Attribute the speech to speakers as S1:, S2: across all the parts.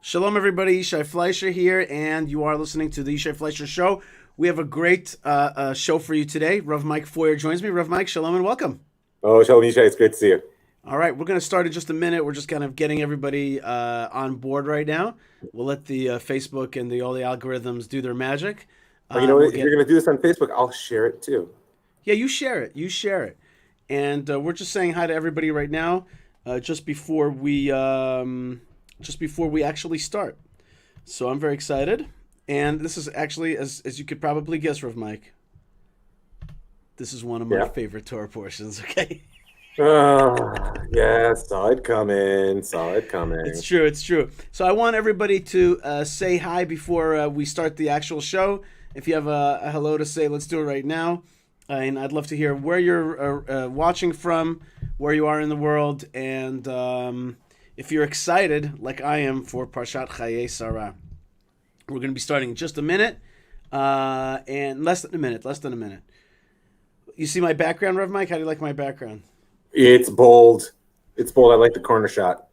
S1: Shalom, everybody. Yishai Fleischer here, and you are listening to the Yishai Fleischer Show. We have a great show for you today. Rav Mike Feuer joins me. Rav Mike, shalom and welcome.
S2: Oh, shalom, Yishai. It's great to see you.
S1: All right, we're going to start in just a minute. We're just kind of getting everybody on board right now. We'll let the Facebook and all the algorithms do their magic.
S2: You know what? If you're going to do this on Facebook, I'll share it too.
S1: Yeah, you share it. You share it. And we're just saying hi to everybody right now, just before we actually start. So I'm very excited. And this is actually, as you could probably guess, Rav Mike, this is one of my favorite Torah portions, okay?
S2: Yeah, saw it coming.
S1: It's true. So I want everybody to say hi before we start the actual show. If you have a hello to say, let's do it right now. And I'd love to hear where you're watching from, where you are in the world, and if you're excited, like I am, for Parshat Chayei Sarah. We're going to be starting in just a minute, and less than a minute. You see my background, Rev Mike? How do you like my background?
S2: It's bold. I like the corner shot.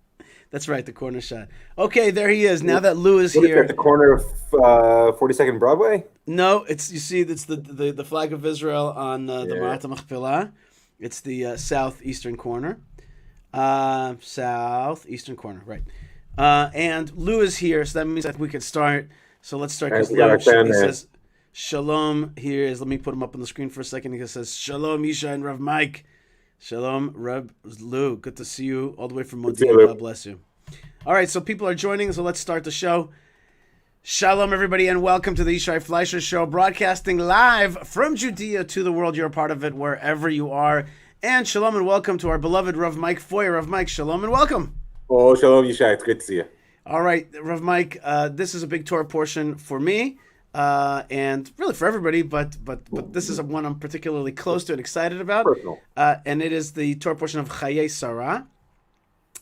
S1: That's right, the corner shot. Okay, there he is. Now that Lou is here.
S2: At the corner of 42nd Broadway?
S1: No, it's the flag of Israel on the Marat HaMachpelah. It's the southeastern corner. Southeastern corner, right. And Lou is here, so that means that we could start. So let's start, because Lou, he says, Shalom. Here is, let me put him up on the screen for a second. He says, Shalom, Yishai and Rav Mike. Shalom, Reb Lou. Good to see you all the way from Modi'in. God bless you. All right, so people are joining, so let's start the show. Shalom, everybody, and welcome to the Yishai Fleischer Show, broadcasting live from Judea to the world. You're a part of it wherever you are. And shalom and welcome to our beloved Rav Mike Feuer. Rav Mike, shalom and welcome.
S2: Oh, shalom, Yishai. It's good to see you.
S1: All right, Rav Mike, this is a big Torah portion for me, and really for everybody, but this is one I'm particularly close to and excited about.
S2: Personal.
S1: And it is the Torah portion of Chayei Sarah.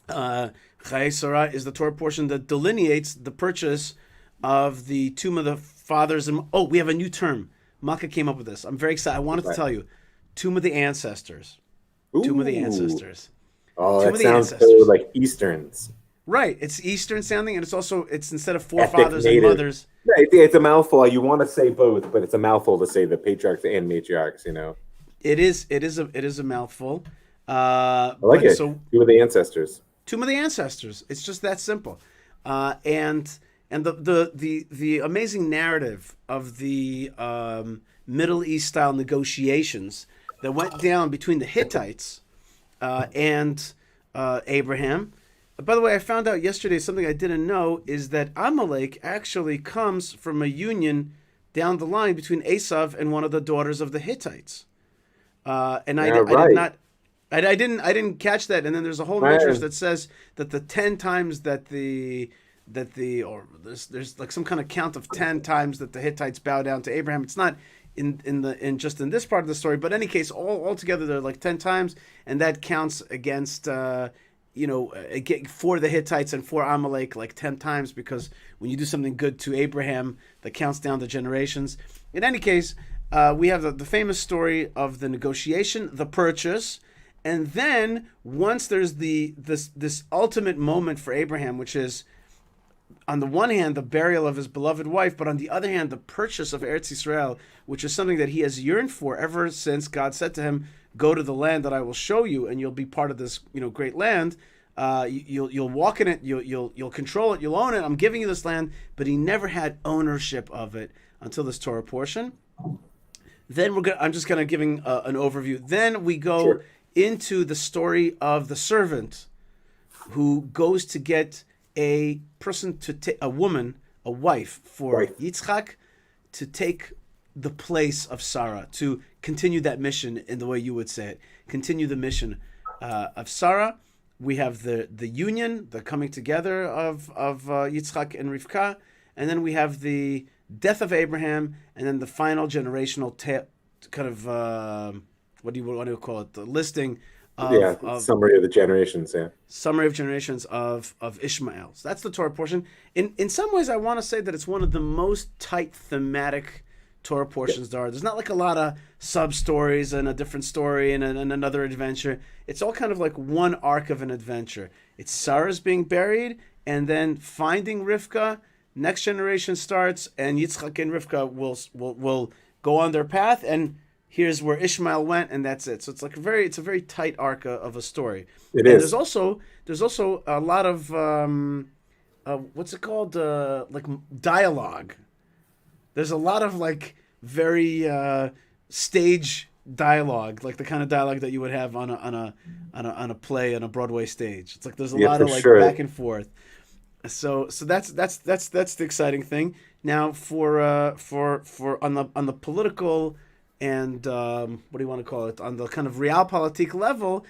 S1: Chayei Sarah is the Torah portion that delineates the purchase of the tomb of the fathers. And we have a new term. Malka came up with this. I'm very excited. I wanted to tell you. Tomb of the ancestors.
S2: Ooh.
S1: Tomb of the ancestors.
S2: Oh,
S1: Tomb
S2: that sounds so like Easterns.
S1: Right. It's Eastern sounding, and it's instead of forefathers and mothers.
S2: Right. It's a mouthful. You want to say both, but it's a mouthful to say the patriarchs and matriarchs, you know.
S1: It is a mouthful.
S2: I like it. So, Tomb of the ancestors.
S1: Tomb of the ancestors. It's just that simple. And the amazing narrative of the Middle East style negotiations that went down between the Hittites and Abraham. By the way, I found out yesterday something I didn't know, is that Amalek actually comes from a union down the line between Esav and one of the daughters of the Hittites. I didn't catch that. And then there's a whole midrash that says that the 10 times there's like some kind of count of 10 times that the Hittites bow down to Abraham. It's not in just in this part of the story, but in any case, all together they're like 10 times, and that counts against for the Hittites and for Amalek like 10 times, because when you do something good to Abraham, that counts down the generations. In any case, we have the famous story of the negotiation, the purchase, and then once there's this ultimate moment for Abraham, which is, on the one hand, the burial of his beloved wife, but on the other hand, the purchase of Eretz Yisrael, which is something that he has yearned for ever since God said to him, "Go to the land that I will show you, and you'll be part of this, great land. You'll walk in it. You'll control it. You'll own it. I'm giving you this land." But he never had ownership of it until this Torah portion. Then I'm just kind of giving an overview. Then we go into the story of the servant who goes to get a person a wife for Yitzchak, to take the place of Sarah, to continue that mission in the way you would say it, continue the mission of Sarah. We have the union, the coming together of Yitzchak and Rivka, and then we have the death of Abraham, and then the final generational what do you want to call it? The listing of
S2: summary of the generations.
S1: Summary of generations of Ishmael. So that's the Torah portion. In some ways, I want to say that it's one of the most tight thematic Torah portions there are. There's not like a lot of sub-stories and a different story and another adventure. It's all kind of like one arc of an adventure. It's Sarah's being buried, and then finding Rivka. Next generation starts, and Yitzchak and Rivka will go on their path, and here's where Ishmael went, and that's it. So it's a very tight arc of a story.
S2: It
S1: And
S2: is.
S1: there's also a lot of what's it called, like dialogue. There's a lot of like very stage dialogue, like the kind of dialogue that you would have on a play on a Broadway stage. It's like there's a
S2: Yeah,
S1: lot
S2: for
S1: of like
S2: sure.
S1: back and forth. So that's the exciting thing. Now for on the political and what do you want to call it, on the kind of realpolitik level,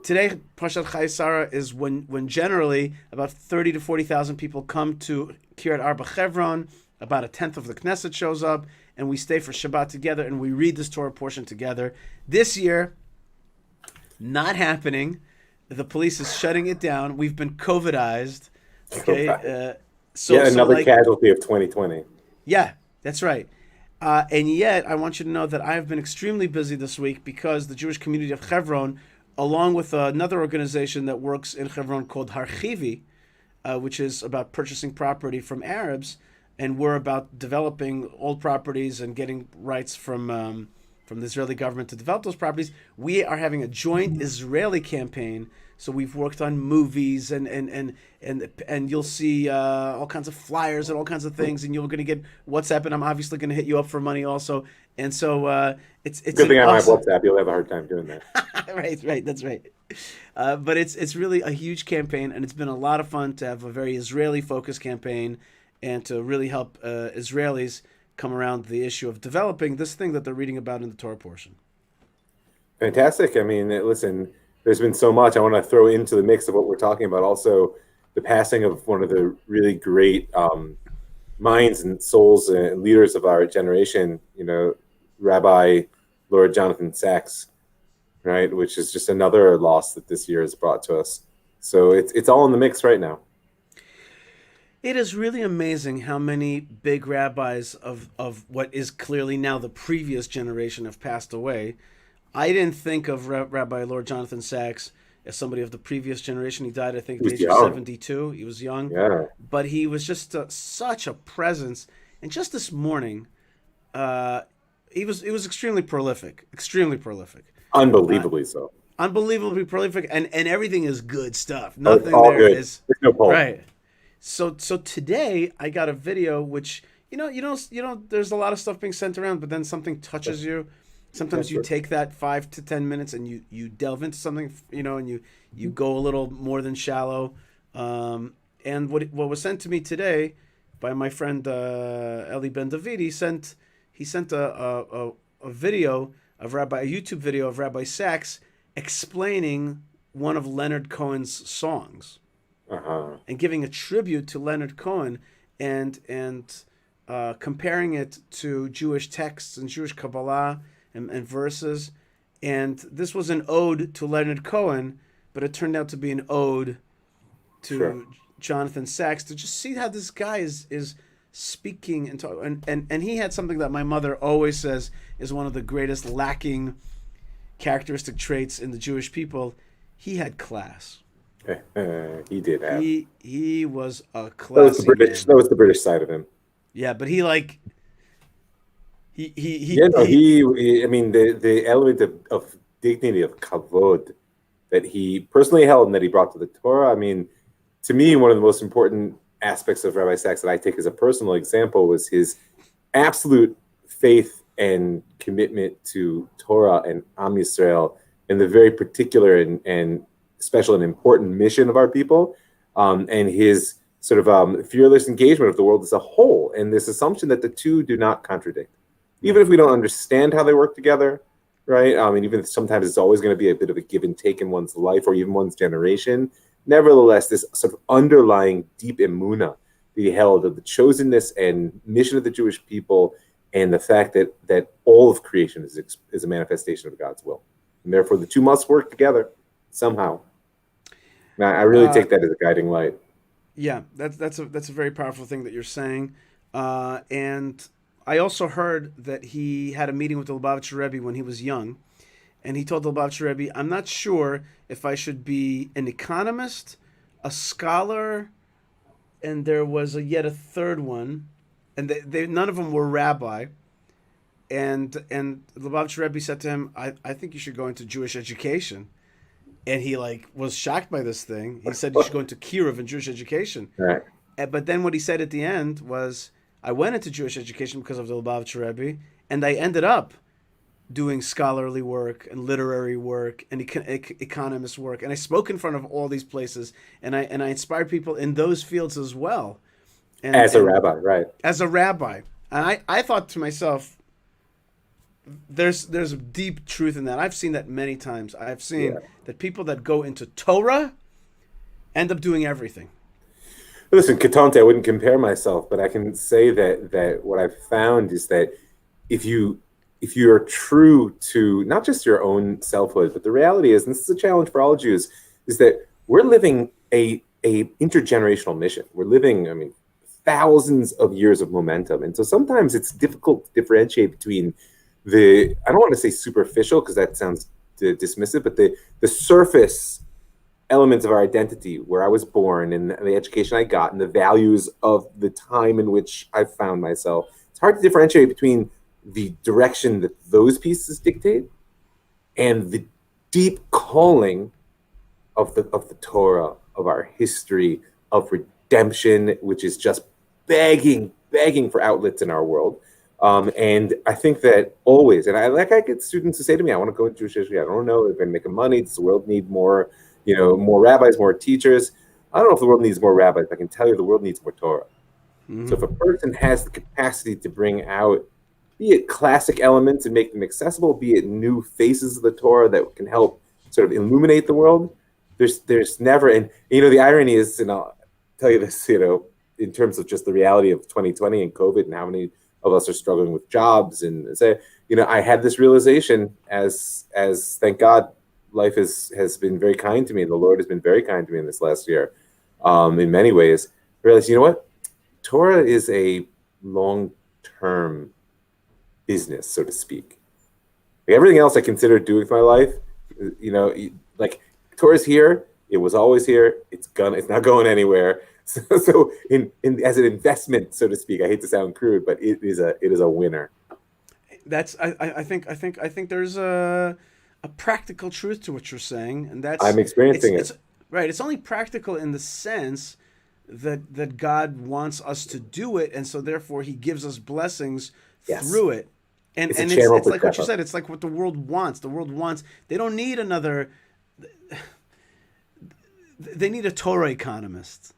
S1: today Parshat Chayei Sarah is when generally about 30 to 40,000 people come to Kiryat Arba Hebron. About a tenth of the Knesset shows up, and we stay for Shabbat together, and we read this Torah portion together. This year, not happening. The police is shutting it down. We've been COVIDized. Okay,
S2: Yet another
S1: like,
S2: casualty of 2020.
S1: yeah, that's right. And yet, I want you to know that I have been extremely busy this week because the Jewish community of Hebron, along with another organization that works in Hebron called Harchivi, which is about purchasing property from Arabs, and we're about developing old properties and getting rights from the Israeli government to develop those properties. We are having a joint Israeli campaign. So we've worked on movies and you'll see all kinds of flyers and all kinds of things, and you're going to get WhatsApp, and I'm obviously going to hit you up for money also. And so it's
S2: Good thing I don't have
S1: awesome.
S2: WhatsApp. You'll have a hard time doing that.
S1: Right, that's right. But it's really a huge campaign, and it's been a lot of fun to have a very Israeli focused campaign and to really help Israelis come around the issue of developing this thing that they're reading about in the Torah portion.
S2: Fantastic. I mean, listen, there's been so much I want to throw into the mix of what we're talking about. Also, the passing of one of the really great minds and souls and leaders of our generation, Rabbi Lord Jonathan Sachs, right? Which is just another loss that this year has brought to us. So it's all in the mix right now.
S1: It is really amazing how many big rabbis of what is clearly now the previous generation have passed away. I didn't think of Rabbi Lord Jonathan Sachs as somebody of the previous generation. He died, I think, at the age of 72. He was young.
S2: Yeah.
S1: But he was just such a presence. And just this morning, he was extremely prolific. Extremely prolific.
S2: Unbelievably so.
S1: Unbelievably prolific. And everything is good stuff.
S2: Oh,
S1: Nothing
S2: all
S1: there
S2: good.
S1: is...
S2: There's no poll.
S1: Right. So today I got a video which there's a lot of stuff being sent around, but then something touches you. Sometimes you take that 5 to 10 minutes and you delve into something, and you go a little more than shallow. And what was sent to me today by my friend Eli Ben David, he sent a video of a YouTube video of Rabbi Sachs explaining one of Leonard Cohen's songs. And giving a tribute to Leonard Cohen and comparing it to Jewish texts and Jewish Kabbalah and verses. And this was an ode to Leonard Cohen, but it turned out to be an ode to Jonathan Sachs, to just see how this guy is speaking and talk. And he had something that my mother always says is one of the greatest lacking characteristic traits in the Jewish people. He had class.
S2: He did have.
S1: He was a classy man.
S2: That was the British side of him.
S1: Yeah, but he I
S2: mean, the element of dignity, of kavod, that he personally held and that he brought to the Torah. I mean, to me, one of the most important aspects of Rabbi Sachs that I take as a personal example was his absolute faith and commitment to Torah and Am Yisrael, and the very particular and special and important mission of our people, and his sort of fearless engagement of the world as a whole, and this assumption that the two do not contradict. Even if we don't understand how they work together, right? I mean, even if sometimes it's always going to be a bit of a give and take in one's life or even one's generation, nevertheless, this sort of underlying deep emunah that he held of the chosenness and mission of the Jewish people, and the fact that all of creation is a manifestation of God's will. And therefore, the two must work together somehow. Now, I really take that as a guiding light.
S1: Yeah, that's a very powerful thing that you're saying. And I also heard that he had a meeting with the Lubavitcher Rebbe when he was young, and he told the Lubavitcher Rebbe, "I'm not sure if I should be an economist, a scholar, and there was yet a third one, and they none of them were rabbi. And Lubavitch Rebbe said to him, I think you should go into Jewish education. And he like was shocked by this thing. He said you should go into Kiruv in Jewish education.
S2: Right.
S1: But then what he said at the end was, I went into Jewish education because of the Lubavitch Rebbe, and I ended up doing scholarly work and literary work and economist work, and I spoke in front of all these places, and I inspired people in those fields as well.
S2: As a rabbi, right?
S1: As a rabbi, and I thought to myself, there's a deep truth in that. I've seen that many times. I've seen that people that go into Torah end up doing everything.
S2: Listen, Katonte, I wouldn't compare myself, but I can say that what I've found is that if you're true to not just your own selfhood, but the reality is, and this is a challenge for all Jews, is that we're living a intergenerational mission. We're living, I mean, thousands of years of momentum. And so sometimes it's difficult to differentiate between I don't want to say superficial because that sounds dismissive, but the surface elements of our identity, where I was born and the education I got and the values of the time in which I found myself. It's hard to differentiate between the direction that those pieces dictate and the deep calling of the Torah, of our history, of redemption, which is just begging for outlets in our world. And I think that always, and I get students to say to me, I want to go into Jewish history. I don't know if I'm making money. Does the world need more, more rabbis, more teachers? I don't know if the world needs more rabbis. I can tell you the world needs more Torah. Mm-hmm. So if a person has the capacity to bring out, be it classic elements and make them accessible, be it new faces of the Torah that can help sort of illuminate the world, there's never, and the irony is, and I'll tell you this, in terms of just the reality of 2020 and COVID and how many of us are struggling with jobs, and say, I had this realization as thank God life has been very kind to me. The Lord has been very kind to me in this last year, in many ways. I realized, you know what, Torah is a long-term business, so to speak. Like everything else I consider doing with my life, like Torah's here. It was always here. It's not going anywhere. So in as an investment, so to speak, I hate to sound crude, but it is a winner.
S1: That's I think there's a practical truth to what you're saying, and that's
S2: I'm experiencing it.
S1: Right. It's only practical in the sense that God wants us to do it, and so therefore He gives us blessings through it. And it's like what you said. It's like what the world wants. The world wants. They don't need another. They need a Torah economist.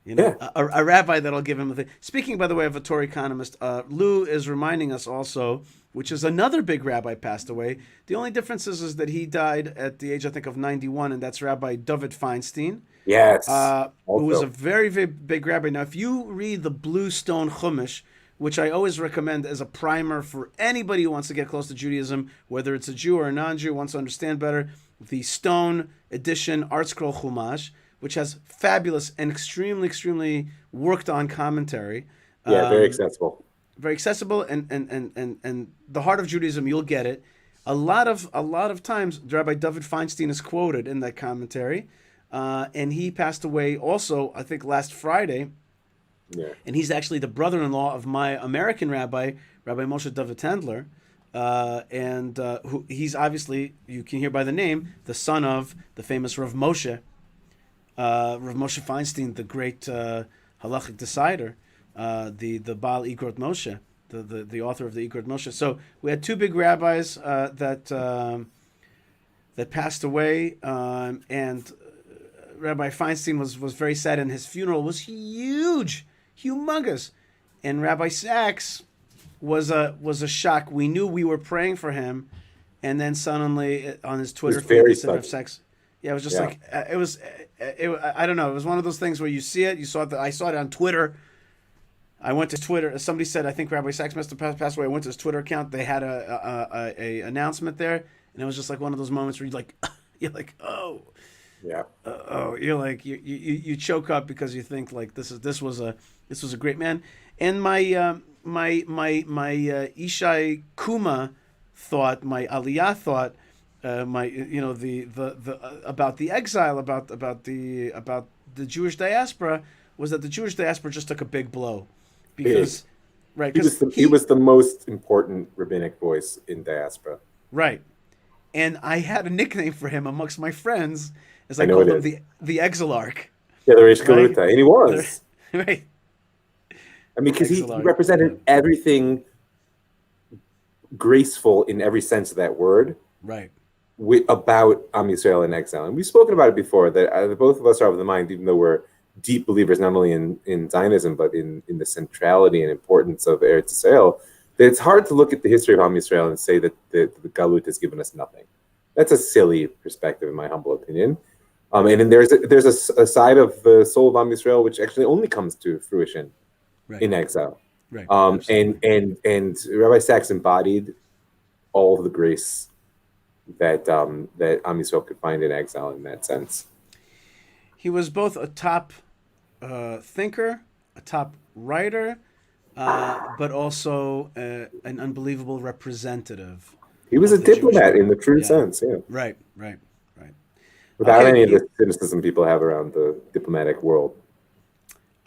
S1: A rabbi that'll give him a thing. Speaking, by the way, of a Torah economist, Lou is reminding us also, which is another big rabbi passed away. The only difference is that he died at the age, I think, of 91, and that's Rabbi David Feinstein.
S2: Yes.
S1: Who was a very, very big rabbi. Now, if you read the Blue Stone Chumash, which I always recommend as a primer for anybody who wants to get close to Judaism, whether it's a Jew or a non-Jew, wants to understand better, the Stone Edition Art Scroll Chumash, which has fabulous and extremely, extremely worked on commentary.
S2: Yeah, very accessible.
S1: Very accessible, and the heart of Judaism, you'll get it. A lot of times, Rabbi David Feinstein is quoted in that commentary, and he passed away also, I think, last Friday.
S2: Yeah.
S1: And he's actually the brother-in-law of my American rabbi, Rabbi Moshe David Tendler, and who he's obviously, you can hear by the name, the son of the famous Rav Moshe. Rav Moshe Feinstein, the great halachic decider, the Baal Igrot Moshe, the author of the Igrot Moshe. So we had two big rabbis that passed away, and Rabbi Feinstein was very sad, and his funeral was huge, humongous, and Rabbi Sachs was a shock. We knew we were praying for him, and then suddenly on his Twitter feed, he said Rabbi Sachs. Yeah, it was just like I don't know. It was one of those things where you see it. You saw it. I saw it on Twitter. I went to Twitter. Somebody said, I think Rabbi Sachs must have passed away. I went to his Twitter account. They had a announcement there, and it was just like one of those moments where you're like, oh,
S2: yeah,
S1: you're like you choke up because you think like this was a great man. And my Yishai Kuma thought, my Aliyah thought. The about the exile, about the Jewish diaspora, was that the Jewish diaspora just took a big blow because, right?
S2: He was the most important rabbinic voice in diaspora.
S1: Right. And I had a nickname for him amongst my friends, as
S2: I
S1: I
S2: know
S1: called
S2: it
S1: him
S2: is.
S1: the Exilarch.
S2: Yeah, the Reish
S1: Right?
S2: Galuta, and he was.
S1: Right.
S2: I mean, because he
S1: Exilarch,
S2: represented everything graceful in every sense of that word.
S1: Right.
S2: About Am Yisrael in exile, and we've spoken about it before. That both of us are of the mind, even though we're deep believers not only in Zionism but in the centrality and importance of Eretz Yisrael, that it's hard to look at the history of Am Yisrael and say that the Galut has given us nothing. That's a silly perspective, in my humble opinion. And then there's a side of the soul of Am Yisrael which actually only comes to fruition in exile.
S1: Right.
S2: And Rabbi Sachs embodied all of the grace that Am Yisrael could find in exile in that sense.
S1: He was both a top thinker, a top writer, but also an unbelievable representative.
S2: He was a diplomat in the true sense, yeah.
S1: Right.
S2: Without any of the cynicism people have around the diplomatic world.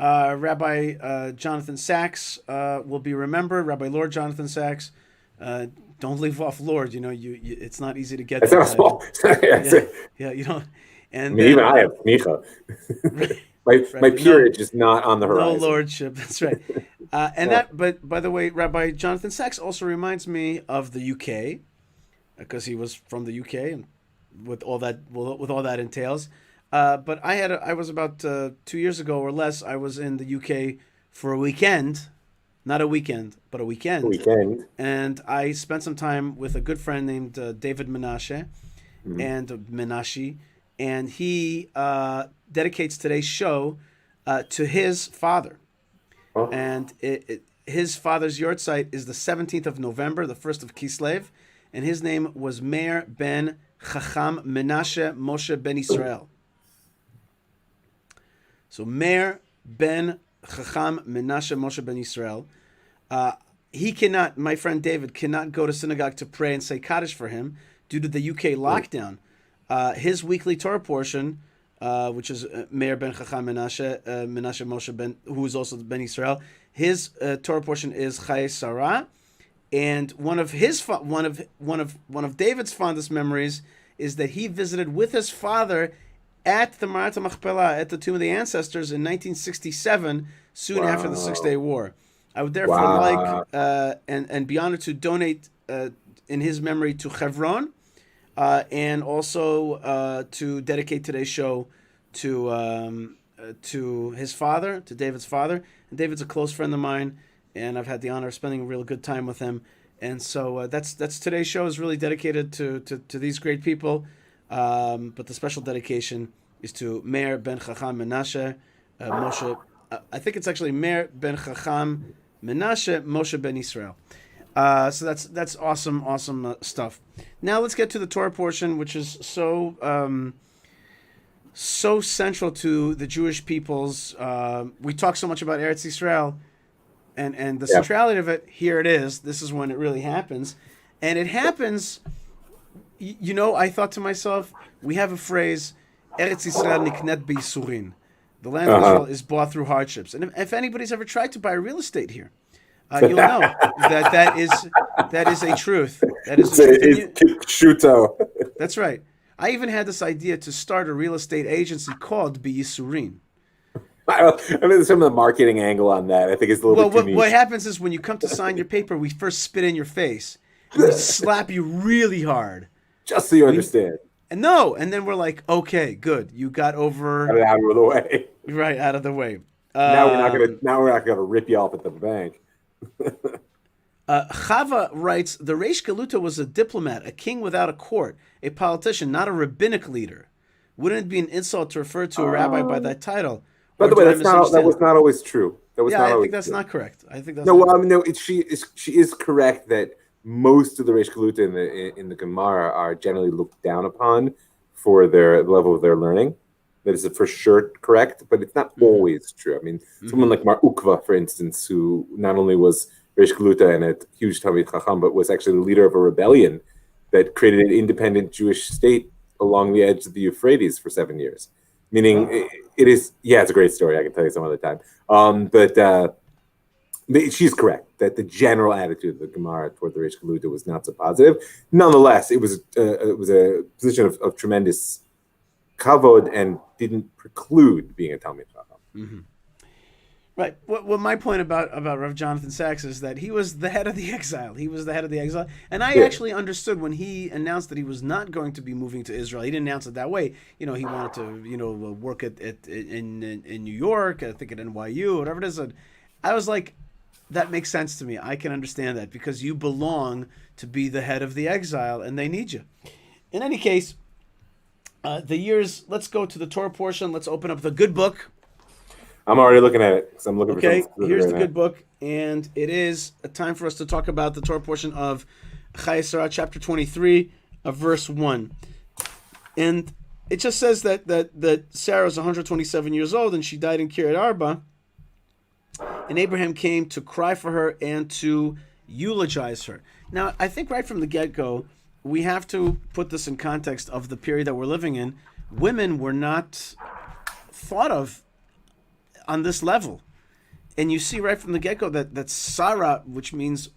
S1: Rabbi Jonathan Sachs will be remembered. Rabbi Lord Jonathan Sachs. Don't leave off Lord. You know, it's not easy to get.
S2: It's not small.
S1: Yeah, you know. And
S2: I mean, even I have Micha. My peerage is not on the horizon.
S1: No lordship. That's right. But by the way, Rabbi Jonathan Sachs also reminds me of the UK, because he was from the UK, and with all that entails. But I was about 2 years ago or less. I was in the UK for a weekend, not a weekend, but a weekend. And I spent some time with a good friend named David Menashe, and Menashe, and he dedicates today's show to his father. Oh. And his father's yahrzeit is the 17th of November, the 1st of Kislev, and his name was Meir ben Chacham Menashe Moshe ben Israel. So Meir ben Chacham Menashe Moshe ben Israel. My friend David cannot go to synagogue to pray and say Kaddish for him due to the UK lockdown. His weekly Torah portion, which is Meir ben Chacham Menashe Moshe ben, who is also ben Israel. His Torah portion is Chayei Sarah, and one of David's fondest memories is that he visited with his father at the Marat HaMachpelah, at the Tomb of the Ancestors, in 1967, soon after the 6-Day War. I would therefore like and be honored to donate in his memory to Hebron, and also to dedicate today's show to his father, to David's father. And David's a close friend of mine, and I've had the honor of spending a real good time with him. And so that's today's show is really dedicated to these great people. But the special dedication is to Meir ben Chacham Menashe Moshe. I think it's actually Meir ben Chacham Menashe Moshe ben Israel. So that's awesome stuff. Now let's get to the Torah portion, which is so central to the Jewish peoples. We talk so much about Eretz Yisrael, and the centrality of it. Here it is. This is when it really happens, and it happens. You know, I thought to myself, we have a phrase, Eretz Yisrael niknet b'yisurin. The land of Israel is bought through hardships. And if anybody's ever tried to buy real estate here, you'll know that is a truth. That is
S2: Shuto.
S1: That's right. I even had this idea to start a real estate agency called b'yisurin.
S2: I mean, some of the marketing angle on that, I think, is a little bit too niche.
S1: What happens is when you come to sign your paper, we first spit in your face. We slap you really hard.
S2: Just so you understand.
S1: And then we're like, okay, good. You got over.
S2: Got it out of the way.
S1: Right, out of the way.
S2: Now we're not gonna rip you off at the bank.
S1: Chava writes, the Reish Galuta was a diplomat, a king without a court, a politician, not a rabbinic leader. Wouldn't it be an insult to refer to a rabbi by that title?
S2: By the way, that was not always true.
S1: I think that's not correct. I think that's
S2: she is correct that most of the Reish Galuta in the Gemara are generally looked down upon for their level of their learning. That is for sure correct, but it's not always true. I mean, someone like Mar Ukva, for instance, who not only was Reish Galuta and a huge Talmid Chacham, but was actually the leader of a rebellion that created an independent Jewish state along the edge of the Euphrates for 7 years. Meaning, it is. Yeah, it's a great story. I can tell you some other time. But she's correct that the general attitude of the Gemara toward the Reish Galuta was not so positive. Nonetheless, it was a position of tremendous kavod and didn't preclude being a Talmid Chacham.
S1: Mm-hmm. Right. Well, my point about Rav Jonathan Sachs is that he was the head of the exile. He was the head of the exile. And I actually understood when he announced that he was not going to be moving to Israel. He didn't announce it that way. He wanted to, work in New York, I think at NYU, whatever it is. I was like, that makes sense to me. I can understand that because you belong to be the head of the exile and they need you. In any case, let's go to the Torah portion. Let's open up the good book.
S2: I'm already looking at it because I'm looking for
S1: something. Okay, here's the good book, and it is a time for us to talk about the Torah portion of Chayei Sarah, chapter 23, verse 1. And it just says that Sarah is 127 years old, and she died in Kiryat Arba, and Abraham came to cry for her and to eulogize her. Now, I think right from the get-go, we have to put this in context of the period that we're living in. Women were not thought of on this level. And you see right from the get-go that Sarah, which means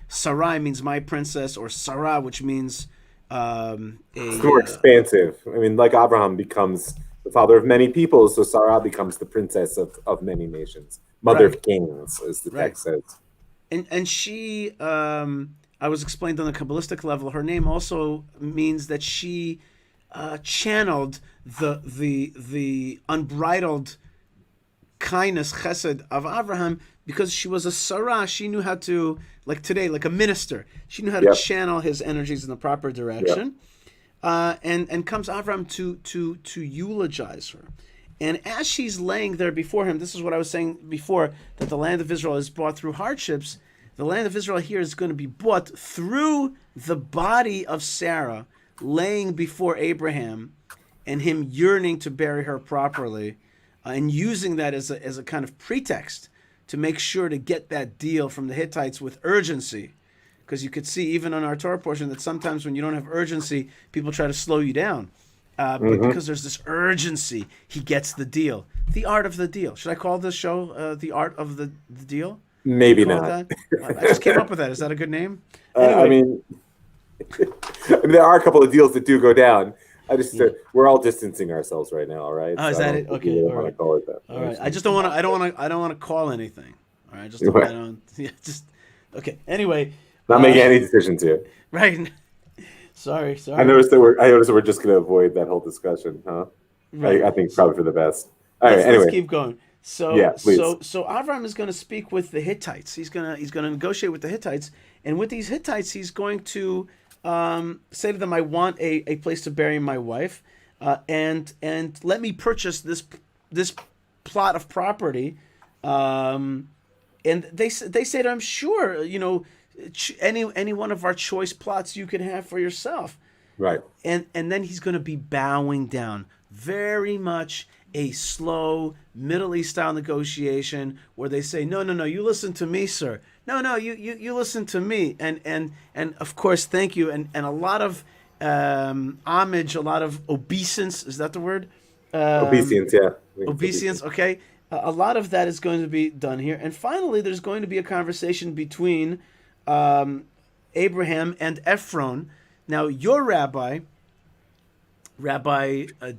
S1: Sarai means my princess, or Sarah, which means
S2: it's more expansive. I mean, like Abraham becomes the father of many peoples, so Sarah becomes the princess of many nations. Mother of kings, as the text says. And
S1: she, I was explained on the Kabbalistic level, her name also means that she channeled the unbridled kindness, chesed of Abraham, because she was a Sarah. She knew how to, like today, like a minister. She knew how to channel his energies in the proper direction. And comes Abraham to eulogize her. And as she's laying there before him, this is what I was saying before, that the land of Israel is bought through hardships. The land of Israel here is going to be bought through the body of Sarah laying before Abraham and him yearning to bury her properly. And using that as a kind of pretext to make sure to get that deal from the Hittites with urgency. Because you could see even on our Torah portion that sometimes when you don't have urgency, people try to slow you down. But because there's this urgency, he gets the deal. The art of the deal. Should I call this show The Art of the Deal?
S2: Maybe not.
S1: I just came up with that. Is that a good name?
S2: Anyway. I mean, there are a couple of deals that do go down. We're all distancing ourselves right now, all right?
S1: Oh, is that it? Okay, all right.
S2: Call it that.
S1: All right. I just don't want to. I don't want to call anything. All right. Just I don't. Yeah. Just okay. Anyway.
S2: Not making any decisions here.
S1: Right. Sorry.
S2: I noticed that we're just going to avoid that whole discussion, huh? Right. I think probably for the best. All right. Anyway,
S1: let's keep going. So Avram is going to speak with the Hittites. He's going to negotiate with the Hittites, and with these Hittites, he's going to say to them, "I want a place to bury my wife, and let me purchase this plot of property." And they say to him, "Sure, any one of our choice plots you can have for yourself."
S2: Right.
S1: And then he's going to be bowing down, very much a slow Middle East style negotiation where they say, no, you listen to me, sir. No, you listen to me. And of course, thank you. And a lot of homage, a lot of obeisance. Is that the word?
S2: Obeisance, yeah.
S1: Obeisance, okay. A lot of that is going to be done here. And finally, there's going to be a conversation between Abraham and Ephron. Now, your Rabbi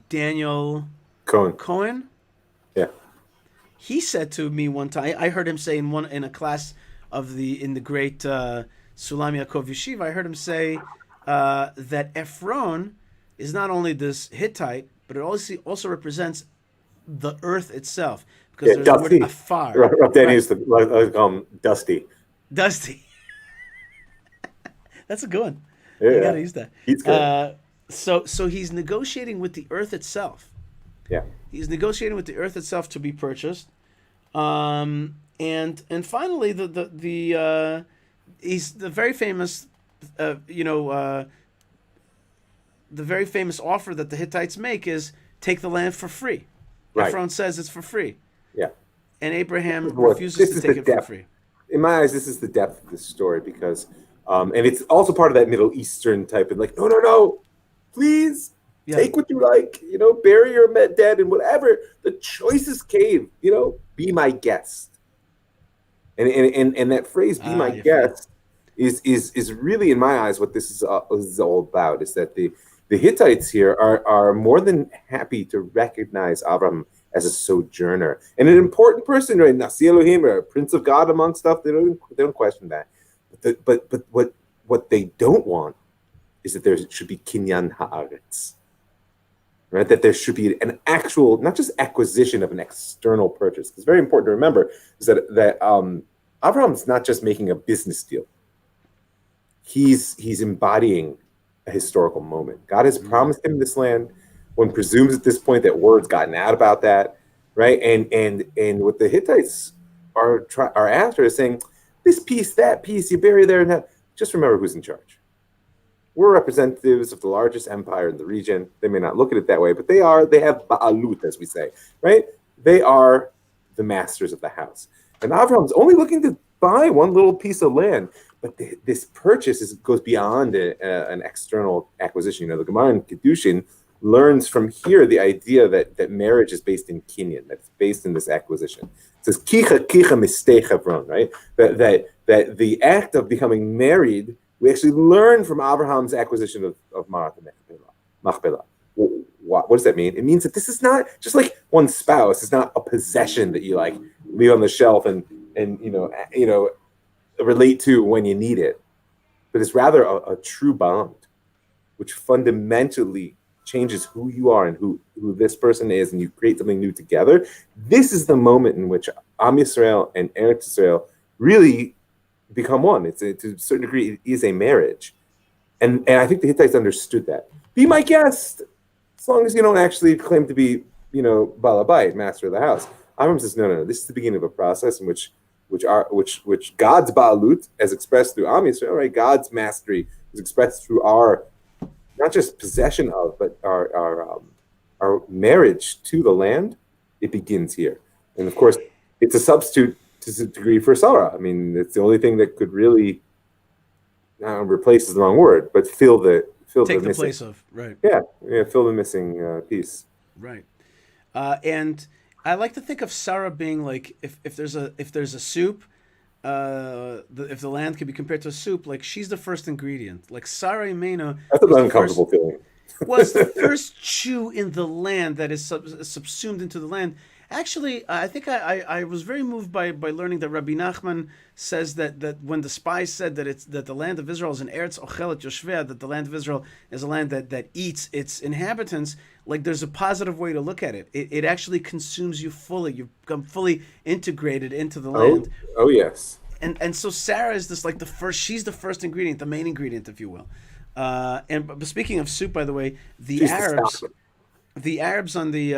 S1: Daniel Cohen,
S2: yeah, he
S1: said to me one time. I heard him say in a class in the great Sulam Yaakov Yeshiva. I heard him say that Ephron is not only this Hittite, but it also represents the earth itself, because there's
S2: dusty.
S1: The word afar.
S2: Rob Danny used to dusty.
S1: Dusty. That's a good one.
S2: Yeah,
S1: you gotta use that.
S2: He's good.
S1: So he's negotiating with the earth itself.
S2: Yeah.
S1: He's negotiating with the earth itself to be purchased. And finally he's the very famous the very famous offer that the Hittites make is take the land for free.
S2: Right.
S1: Ephron says it's for free.
S2: Yeah.
S1: And Abraham refuses to take it for free.
S2: In my eyes, this is the depth of this story because and it's also part of that Middle Eastern type of like, no, please.
S1: Yeah.
S2: Take what you like, bury your dead and whatever. The choicest cave, be my guest. And that phrase, be my
S1: Yafa.
S2: guest, is really, in my eyes, what this is all about. Is that the Hittites here are more than happy to recognize Avram as a sojourner and an important person, right? Nasi Elohim, or a prince of God among stuff. They don't question that. But what they don't want is that there should be kinyan haaretz, right? That there should be an actual, not just acquisition of an external purchase. It's very important to remember is that Abraham's not just making a business deal. He's embodying a historical moment. God has promised him this land. One presumes at this point that word's gotten out about that, right? And what the Hittites are after is saying, this piece, that piece, you bury there and that. Just remember who's in charge. We're representatives of the largest empire in the region. They may not look at it that way, but they have ba'alut, as we say, right? They are the masters of the house. And Avram's only looking to buy one little piece of land, but this purchase goes beyond an external acquisition. The Gemara in Kedushin learns from here the idea that marriage is based in kinyan, that's based in this acquisition. It says kicha mistei Hebron, right? That the act of becoming married, we actually learn from Abraham's acquisition of Marat Machpelah. What does that mean? It means that this is not just like one spouse. It's not a possession that you like leave on the shelf and relate to when you need it, but it's rather a true bond, which fundamentally changes who you are and who this person is, and you create something new together. This is the moment in which Am Yisrael and Eretz Yisrael really become one. To a certain degree, it is a marriage, and I think the Hittites understood that. Be my guest, as long as you don't actually claim to be, Balabait, master of the house. Avram says, no. This is the beginning of a process in which God's ba'alut, as expressed through Am Yisrael, right? God's mastery is expressed through our not just possession of, but our marriage to the land. It begins here, and of course, it's a substitute to a degree for Sarah. I mean, it's the only thing that could really replace is the wrong word, but take the missing,
S1: place of, right?
S2: Yeah, fill the missing piece,
S1: right? And I like to think of Sarah being like if there's a soup, if the land can be compared to a soup, like she's the first ingredient. Like Sarah Imenu.
S2: That's an uncomfortable feeling.
S1: Was the first Jew in the land that is subsumed into the land. Actually, I think I was very moved by learning that Rabbi Nachman says that when the spies said that the land of Israel is an Eretz Ochelet Yoshveh, that the land of Israel is a land that eats its inhabitants, like there's a positive way to look at it. It actually consumes you fully. You become fully integrated into the land.
S2: Oh yes.
S1: And so Sarah is this like she's the first ingredient, the main ingredient, if you will. But speaking of soup, by the way, the Arabs on the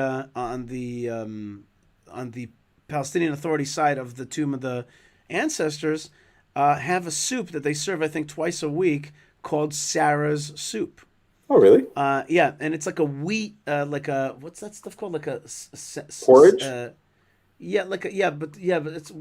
S1: Palestinian Authority side of the tomb of the ancestors have a soup that they serve, I think, twice a week called Sarah's soup.
S2: Oh, really?
S1: Yeah, and it's like a wheat, what's that stuff called? Like a
S2: porridge.
S1: But it's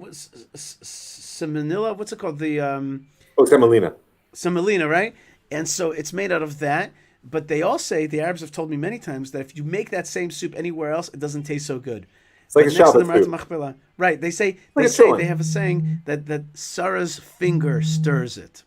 S1: semolina. What's it called?
S2: Semolina.
S1: Semolina, right? And so it's made out of that. But they all say, the Arabs have told me many times, that if you make that same soup anywhere else, it doesn't taste so good.
S2: It's like a Shabbat soup.
S1: Right. They have a saying that Sarah's finger stirs it.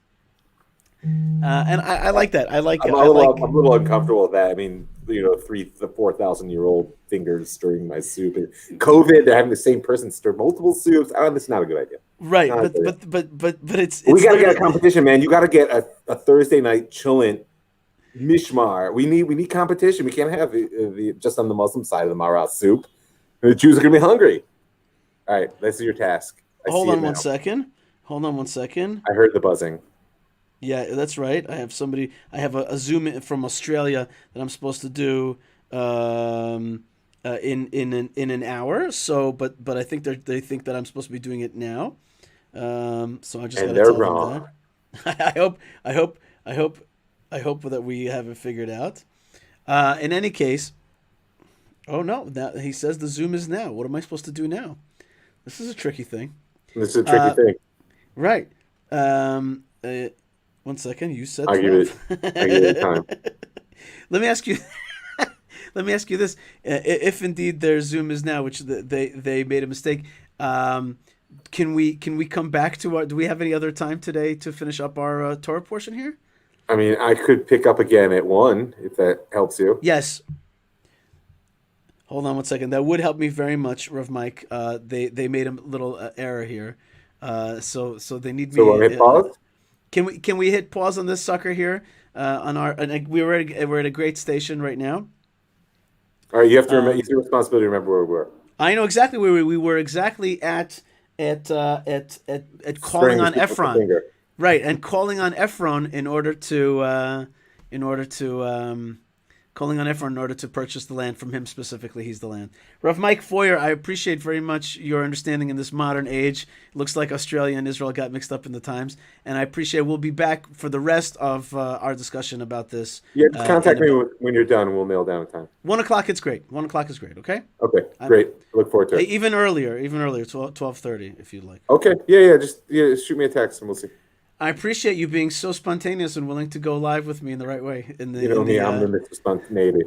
S1: And I like that. I like it.
S2: I'm a little uncomfortable with that. I mean, 4,000-year-old fingers stirring my soup. And COVID, they're having the same person stir multiple soups. That's not a good idea.
S1: Right. But it's
S2: we got to get a competition, man. You got to get a Thursday night chillin' mishmar. We need competition. We can't have just on the Muslim side of the marah soup. The Jews are going to be hungry. All right, this is your task.
S1: Hold on one second.
S2: I heard the buzzing.
S1: Yeah, that's right. I have a Zoom in from Australia that I'm supposed to do in an hour. So, but I think they think that I'm supposed to be doing it now. So I just got to tell them that. I hope that we have it figured out. In any case, oh no! Now he says the Zoom is now. What am I supposed to do now? This is a tricky thing.
S2: This is a tricky thing.
S1: Right. 1 second. You said
S2: I give it time.
S1: Let me ask you. let me ask you this: if indeed their Zoom is now, which they made a mistake, can we come back to our? Do we have any other time today to finish up our Torah portion here?
S2: I mean, I could pick up again at 1 if that helps you.
S1: Yes. Hold on one second. That would help me very much, Rav Mike. They made a little error here, so they need me.
S2: So want to hit pause?
S1: Can we hit pause on this sucker here? On our we're at a great station right now.
S2: All right, you have to remember. It's your responsibility to remember where we were.
S1: I know exactly where we were. Exactly at calling on Ephron, right? And calling on Ephron in order to calling on Ephron in order to purchase the land from him specifically. He's the land. Rav Mike Feuer, I appreciate very much your understanding in this modern age. It looks like Australia and Israel got mixed up in the times, and I appreciate. We'll be back for the rest of our discussion about this.
S2: Yeah, just contact me when you're done. We'll nail down a time.
S1: 1 o'clock. It's great. 1 o'clock is great. Okay.
S2: Okay, great. Look forward to it.
S1: Even earlier. 12:30 if you'd like.
S2: Okay. Yeah. Just shoot me a text and we'll see.
S1: I appreciate you being so spontaneous and willing to go live with me in the right way.
S2: I'm the Mr. Spontaneity.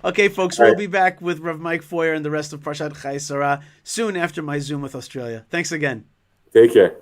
S1: Okay, folks, we'll be back with Rav Mike Feuer and the rest of Parshat Chayei Sarah soon after my Zoom with Australia. Thanks again.
S2: Take care.